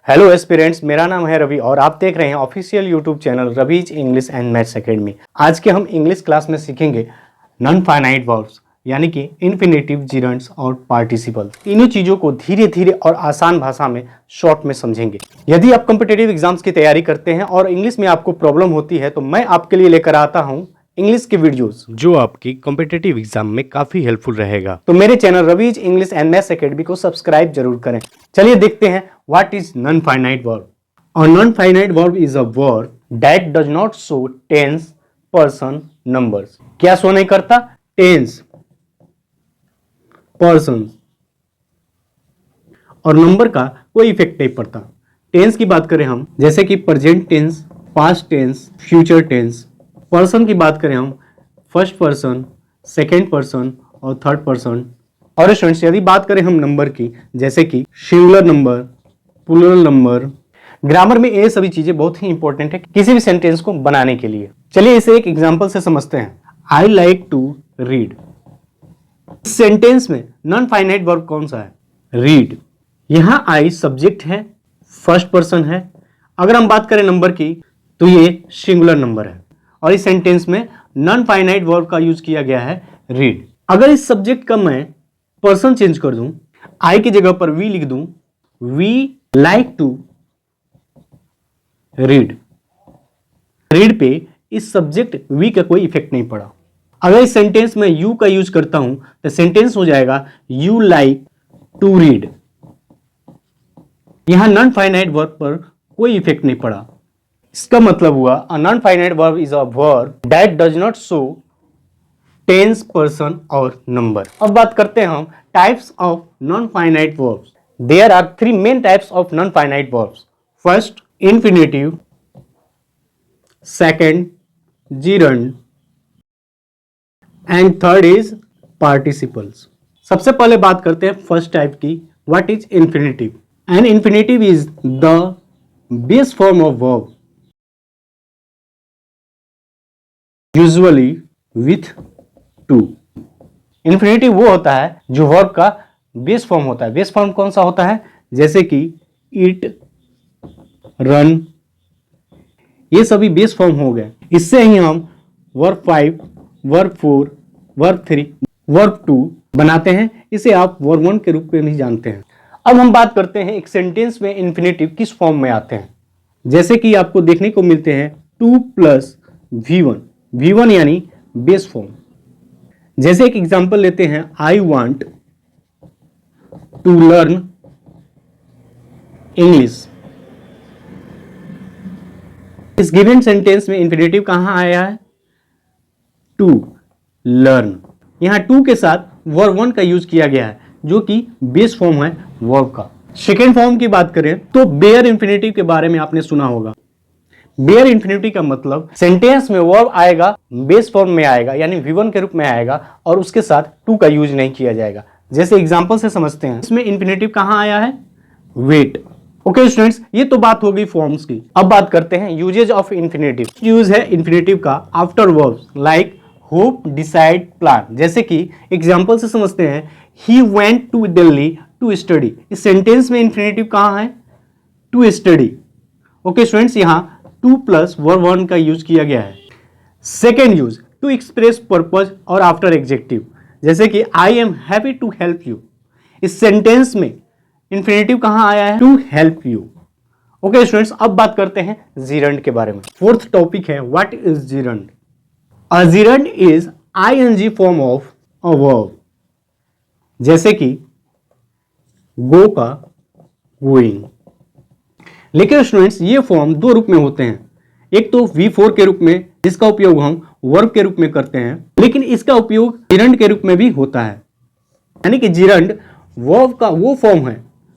Hello aspirants, मेरा नाम है रवि और आप देख रहे हैं official YouTube channel Ravi's English and maths academy. आज के हम इंग्लिश क्लास में सीखेंगे नॉन फाइनाइट वर्ब्स यानी कि इन्फिनेटिव, जिरंड्स और पार्टिसिपल। तीनों चीज़ों को धीरे धीरे और आसान भाषा में शॉर्ट में समझेंगे। यदि आप कॉम्पिटिटिव एग्जाम्स की तैयारी करते हैं और इंग्लिश में आपको प्रॉब्लम होती है तो मैं आपके लिए लेकर आता हूँ इंग्लिश के वीडियोस जो आपकी कॉम्पिटिटिव एग्जाम में काफी हेल्पफुल रहेगा। तो मेरे channel Ravi's English and maths academy को सब्सक्राइब जरूर करें। चलिए देखते हैं what is non finite verb. A non-finite verb is a verb that does not show tense, person, numbers. क्या शो नहीं करता? टेंस, पर्सन और नंबर का कोई इफेक्ट नहीं पड़ता। टेंस की बात करें हम, जैसे कि present tense, past tense, future tense. Person की बात करें हम, फर्स्ट पर्सन, सेकेंड पर्सन और थर्ड पर्सन। और स्टूडेंट्स यदि बात करें हम नंबर की, जैसे कि singular number, plural number. Grammar में ये सभी चीजें बहुत ही इंपॉर्टेंट है किसी भी सेंटेंस को बनाने के लिए। चलिए इसे एक एग्जांपल से समझते हैं। I like to read. Sentence में नॉन फाइनाइट वर्ब कौन सा है? रीड। यहां आई सब्जेक्ट है, फर्स्ट पर्सन है। अगर हम बात करें नंबर की तो ये सिंगुलर नंबर है और इस सेंटेंस में नॉन फाइनाइट वर्ब का यूज किया गया है रीड। अगर इस सब्जेक्ट का मैं पर्सन चेंज कर दूं, आई की जगह पर वी लिख दूं, we like to read. Read पे इस सब्जेक्ट वी का कोई इफेक्ट नहीं पड़ा। अगर इस सेंटेंस में यू का यूज करता हूं तो सेंटेंस हो जाएगा यू लाइक टू रीड। यहां नॉन फाइनाइट वर्ब पर कोई इफेक्ट नहीं पड़ा। इसका मतलब हुआ a non finite verb is a verb that does not show tense, person और नंबर। अब बात करते हैं हम types of non finite verbs. There are three main types of non finite verbs. First infinitive, second gerund and third is participles. सबसे पहले बात करते हैं फर्स्ट टाइप की, what is infinitive? An infinitive is the base form of verb, usually with to. infinitive वो होता है जो verb का बेस फॉर्म होता है। बेस फॉर्म कौन सा होता है? जैसे कि it, रन, ये सभी बेस फॉर्म हो गए। इससे ही हम वर्ब 5, वर्ब 4, वर्ब 3, वर्ब 2 बनाते हैं। इसे आप वर्ब 1 के रूप में भी जानते हैं। अब हम बात करते हैं एक सेंटेंस में इन्फिनेटिव किस फॉर्म में आते हैं। जैसे कि आपको देखने को मिलते हैं 2 + V1, V1 यानी बेस फॉर्म। जैसे एक एग्जांपल लेते हैं, I want to learn English. इस गिवन सेंटेंस में इंफिनिटिव कहां आया है? To learn. यहां टू के साथ वर्ब 1 का यूज किया गया है जो कि बेस फॉर्म है वर्ब का। सेकेंड फॉर्म की बात करें तो बेयर इंफिनिटिव के बारे में आपने सुना होगा। बेयर इंफिनिटिव का मतलब सेंटेंस में वर्ब आएगा, बेस फॉर्म में आएगा यानी V1 के रूप में आएगा और उसके साथ टू का यूज नहीं किया जाएगा। जैसे एग्जांपल से समझते हैं, इसमें इंफिनिटिव कहां आया है? वेट। ओके स्टूडेंट्स, ये तो बात हो गई फॉर्म्स की। अब बात करते हैं यूजेज ऑफ इन्फिनेटिव। यूज है इन्फिनेटिव का after verbs like hope, decide, plan. जैसे कि एग्जांपल से समझते हैं, he went to Delhi to study. इस सेंटेंस में इन्फिनेटिव कहां है? To study. ओके स्टूडेंट्स, यहां 2 + वर्ब 1 का यूज किया गया है। Second use to express purpose और आफ्टर एडजेक्टिव। जैसे कि I am happy to help you. इस सेंटेंस में इन्फिनेटिव कहां आया है? To help you. Okay students, अब बात करते हैं जिरंड के बारे में। फोर्थ टॉपिक है what is gerund. A gerund is ING form of a verb. जैसे कि गो का गोइंग। लेकिन स्टूडेंट्स ये फॉर्म दो रूप में होते हैं। एक तो V4 के रूप में जिसका उपयोग हम वर्ब के रूप में करते हैं, लेकिन इसका उपयोग जिरंड के रूप में भी होता है। यानी कि जिरंड वर्ब का वो फॉर्म है,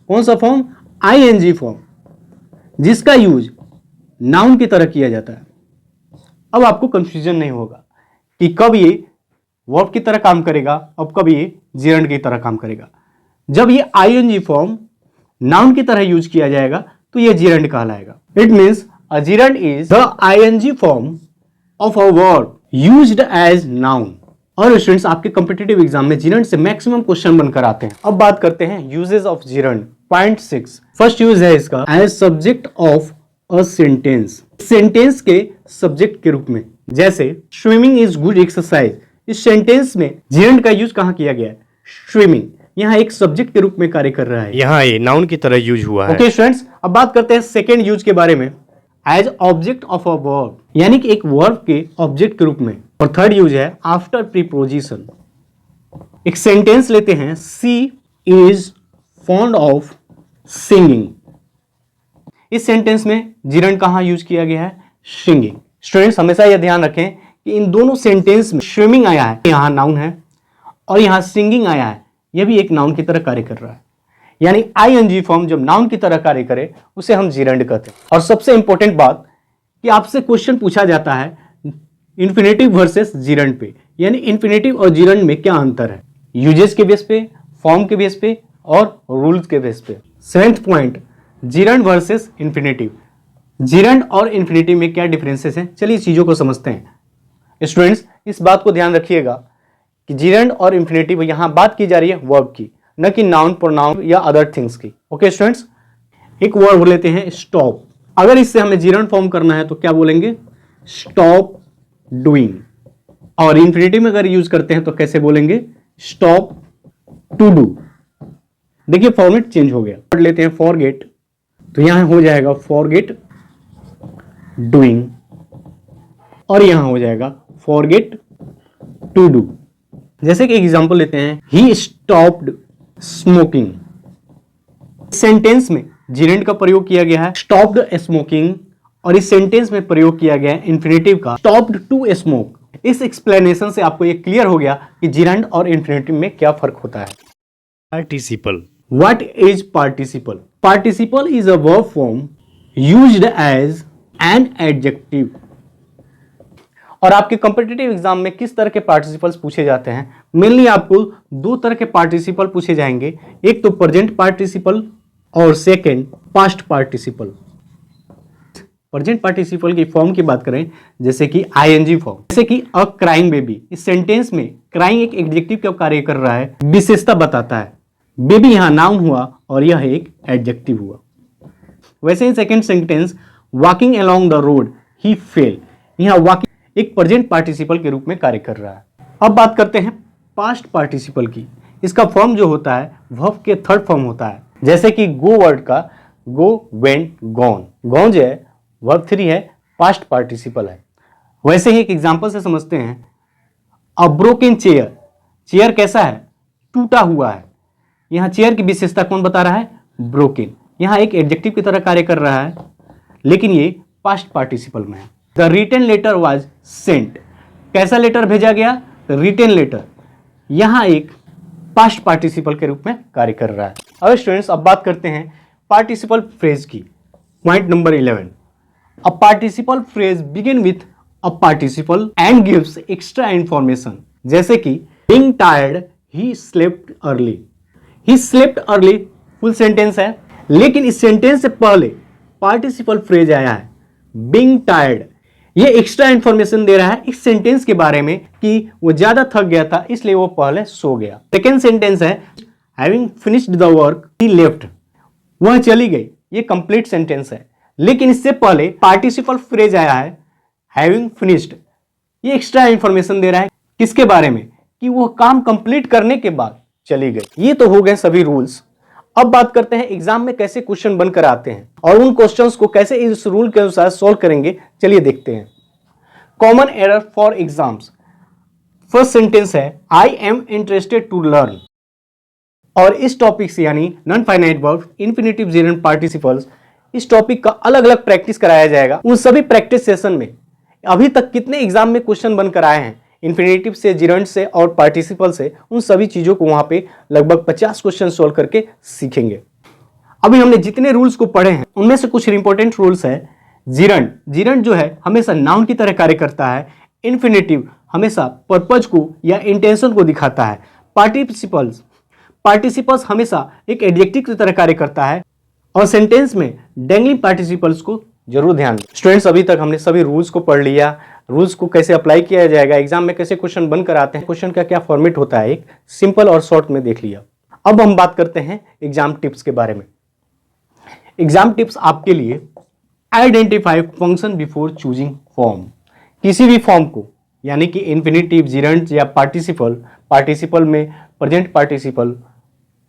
कौन सा फॉर्म? आईएनजी फॉर्म, जिसका यूज नाउन की तरह किया जाता है। अब आपको कंफ्यूजन नहीं होगा कि कब ये वर्ब की तरह काम करेगा और कब ये जिरंड की तरह काम करेगा। जब ये आईएनजी फॉर्म नाउन की तरह यूज किया जाएगा तो ये जिरंड कहलाएगा। It means a gerund is the ING form of a verb used as noun. और स्टूडेंट्स आपके कॉम्पिटिटिव एग्जाम में जिरंड से मैक्सिमम क्वेश्चन बनकर आते हैं। अब बात करते हैं uses of gerund. Point 6 first use है इसका as subject of a sentence, sentence के सब्जेक्ट के रूप में। जैसे स्विमिंग इज गुड एक्सरसाइज, इस सेंटेंस में जेरेंड का यूज कहां किया गया है? स्विमिंग, यहाँ एक सब्जेक्ट के रूप में कार्य कर रहा है, यहाँ ये नाउन की तरह यूज हुआ है। ओके स्टूडेंट्स, अब बात करते हैं सेकेंड यूज के बारे में, as object of a verb, यानी कि एक वर्ब के ऑब्जेक्ट के रूप में। और थर्ड यूज है आफ्टर प्रीपोजिशन। एक सेंटेंस लेते हैं, सी इज फॉन्ड ऑफ सिंगिंग, इस सेंटेंस में जिरंड कहां यूज किया गया है? सिंगिंग। स्टूडेंट्स हमेशा यह ध्यान रखें कि इन दोनों सेंटेंस में स्विमिंग आया है, यहां नाउन है, और यहां सिंगिंग आया है, यह भी एक नाउन की तरह कार्य कर रहा है। यानी आईएनजी फॉर्म जब नाउन की तरह कार्य करे उसे हम जिरंड कहते हैं। और सबसे इंपॉर्टेंट बात कि आपसे क्वेश्चन पूछा जाता है इंफिनिटिव वर्सेस जिरंड पे, यानी इंफिनिटिव और जिरंड में क्या अंतर है, यूजेस के बेस पे, फॉर्म के बेस पे और रूल्स के बेस पे। Seventh point, gerund versus infinitive, gerund और इंफिनिटिव में क्या डिफरेंसेस हैं, चलिए चीजों को समझते हैं। स्टूडेंट्स इस बात को ध्यान रखिएगा कि जिरंड और इंफिनिटिव यहां बात की जा रही है वर्ब की, न कि नाउन, प्रोनाउन या अदर थिंग्स की। ओके स्टूडेंट्स, एक वर्ब लेते हैं स्टॉप, अगर इससे हमें जिरंड फॉर्म करना है तो क्या बोलेंगे? Stop doing. और इंफिनिटिव में अगर यूज करते हैं तो कैसे बोलेंगे? Stop to do. देखिए फॉर्मेट चेंज हो गया। वर्ड लेते हैं फॉरगेट, तो यहां हो जाएगा फॉरगेट डूइंग, और यहां हो जाएगा फॉरगेट टू डू। जैसे कि एग्जांपल लेते हैं, ही स्टॉप्ड स्मोकिंग, सेंटेंस में जिरेंड का प्रयोग किया गया है स्टॉप्ड स्मोकिंग, और इस सेंटेंस में प्रयोग किया गया है इंफिनिटिव का स्टॉप्ड टू स्मोक। इस एक्सप्लेनेशन से आपको यह क्लियर हो गया कि जिरेंड और इंफिनिटिव में क्या फर्क होता है। Participle, what is participle? Participle is a verb form used as an adjective. और आपके कॉम्पिटिटिव एग्जाम में किस तरह के पार्टिसिपल्स पूछे जाते हैं? मेनली आपको दो तरह के पार्टिसिपल पूछे जाएंगे, एक तो प्रेजेंट पार्टिसिपल और second past participle. Present participle की फॉर्म की बात करें जैसे कि आईएनजी फॉर्म, जैसे कि अ क्राइंग बेबी, इस सेंटेंस में क्राइंग एक एडजेक्टिव का कार्य कर रहा है, विशेषता बताता है। बेबी यहां नाउन हुआ और यह एक एडजेक्टिव हुआ। वैसे ही second sentence walking along the road he fell, यहां वॉकिंग एक प्रेजेंट पार्टिसिपल के रूप में कार्य कर रहा है। अब बात करते हैं पास्ट पार्टिसिपल की। इसका फॉर्म जो होता है वर्ब के थर्ड फॉर्म होता है, जैसे कि गो वर्ड का गो, वेंट, गॉन। गॉन जो है वर्ब 3 है, पास्ट पार्टिसिपल है। वैसे ही एक एग्जांपल से समझते हैं, अ ब्रोकन चेयर, चेयर कैसा है? टूटा हुआ है। यहां चेयर की विशेषता कौन बता रहा है? ब्रोकन। यहां एक एडजेक्टिव की तरह कार्य कर रहा है, लेकिन ये पास्ट पार्टिसिपल में है। The written letter was sent, कैसा लेटर भेजा गया? रिटन लेटर, यहां एक पास्ट पार्टिसिपल के रूप में कार्य कर रहा है। अब स्टूडेंट्स अब बात करते हैं पार्टिसिपल फ्रेज की। Point number 11, a participle phrase begin with a participle and gives extra information, जैसे कि being tired he slept early. He slept early full sentence है, लेकिन इस सेंटेंस से पहले पार्टिसिपल फ्रेज आया है बीइंग टायर्ड, ये एक्स्ट्रा इंफॉर्मेशन दे रहा है इस सेंटेंस के बारे में कि वो ज्यादा थक गया था इसलिए वो पहले सो गया। सेकेंड सेंटेंस है having finished the work he left, वह चली गई, ये कंप्लीट सेंटेंस है, लेकिन इससे पहले पार्टिसिपल फ्रेज आया है हैविंग फिनिश्ड, ये एक्स्ट्रा इंफॉर्मेशन दे रहा है किसके बारे में? कि वो काम कंप्लीट करने के बाद चली गई। ये तो हो गए सभी रूल्स। अब बात करते हैं एग्जाम में कैसे क्वेश्चन बनकर आते हैं और उन क्वेश्चंस को कैसे इस रूल के अनुसार सॉल्व करेंगे, चलिए देखते हैं। Common error for exams, first sentence है I am interested to learn, और इस टॉपिक से यानी non finite verb, infinitive, gerund, participles, इस टॉपिक का अलग अलग प्रैक्टिस कराया जाएगा। उन सभी प्रैक्टिस सेशन में अभी तक कितने एग्जाम में क्वेश्चन बनकर आए हैं इंफिनिटिव से, जिरंड से और पार्टिसिपल से, उन सभी चीजों को वहां पे लगभग 50 क्वेश्चन सोल्व करके सीखेंगे। अभी हमने जितने रूल्स को पढ़े हैं उनमें से कुछ इंपॉर्टेंट रूल्स है। जिरंड, जिरंड जो है हमेशा नाउन की तरह कार्य करता है। इंफिनिटिव हमेशा पर्पज को या इंटेंशन को दिखाता है। पार्टिसिपल्स, पार्टिसिपल्स हमेशा एक एडजेक्टिव की तरह कार्य करता है, और सेंटेंस में डेंगलिंग पार्टिसिपल्स को जरूर ध्यान दें। स्टूडेंट्स अभी तक हमने सभी रूल्स को पढ़ लिया, रूल्स को कैसे अप्लाई किया जाएगा, एग्जाम में कैसे क्वेश्चन बनकर आते हैं, क्वेश्चन का क्या फॉर्मेट होता है, एक सिंपल और शॉर्ट में देख लिया। अब हम बात करते हैं एग्जाम टिप्स के बारे में। एग्जाम टिप्स आपके लिए, identify function before choosing form. किसी भी फॉर्म को यानी कि इन्फिनेटिव, जिरंट या पार्टिसिपल, पार्टिसिपल में प्रेजेंट पार्टिसिपल,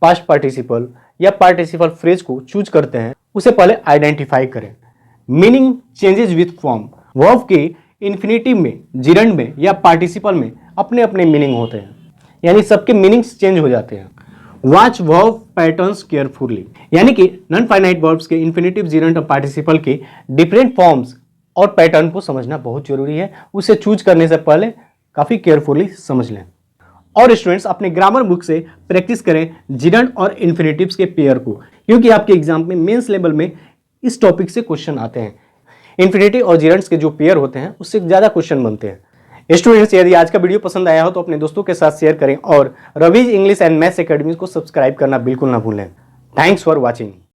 पास्ट पार्टिसिपल या पार्टिसिपल फ्रेज को चूज करते हैं, उसे पहले आइडेंटिफाई करें। Meaning changes with form. Verb के इन्फिनेटिव में, जिरंट में या पार्टिसिपल में अपने अपने मीनिंग होते हैं, यानी सबके मीनिंग्स चेंज हो जाते हैं। वॉच वर्ब पैटर्न्स केयरफुली, यानी कि नॉन फाइनाइट वर्ब्स के इन्फिनेटिव, जिरंट और पार्टिसिपल के डिफरेंट फॉर्म्स और पैटर्न को समझना बहुत जरूरी है। उसे चूज करने से पहले काफी केयरफुली समझ लें। और स्टूडेंट्स अपने ग्रामर बुक से प्रैक्टिस करें जिरंट और इन्फिनेटिव्स के पेयर को, क्योंकि आपके एग्जाम में मेंस लेवल में इस टॉपिक से क्वेश्चन आते हैं। इन्फिनेटिव और जिरंट्स के जो पेयर होते हैं उससे ज्यादा क्वेश्चन बनते हैं। स्टूडेंट्स यदि आज का वीडियो पसंद आया हो तो अपने दोस्तों के साथ शेयर करें और Ravi's English and maths academy को सब्सक्राइब करना बिल्कुल ना भूलें। Thanks for watching.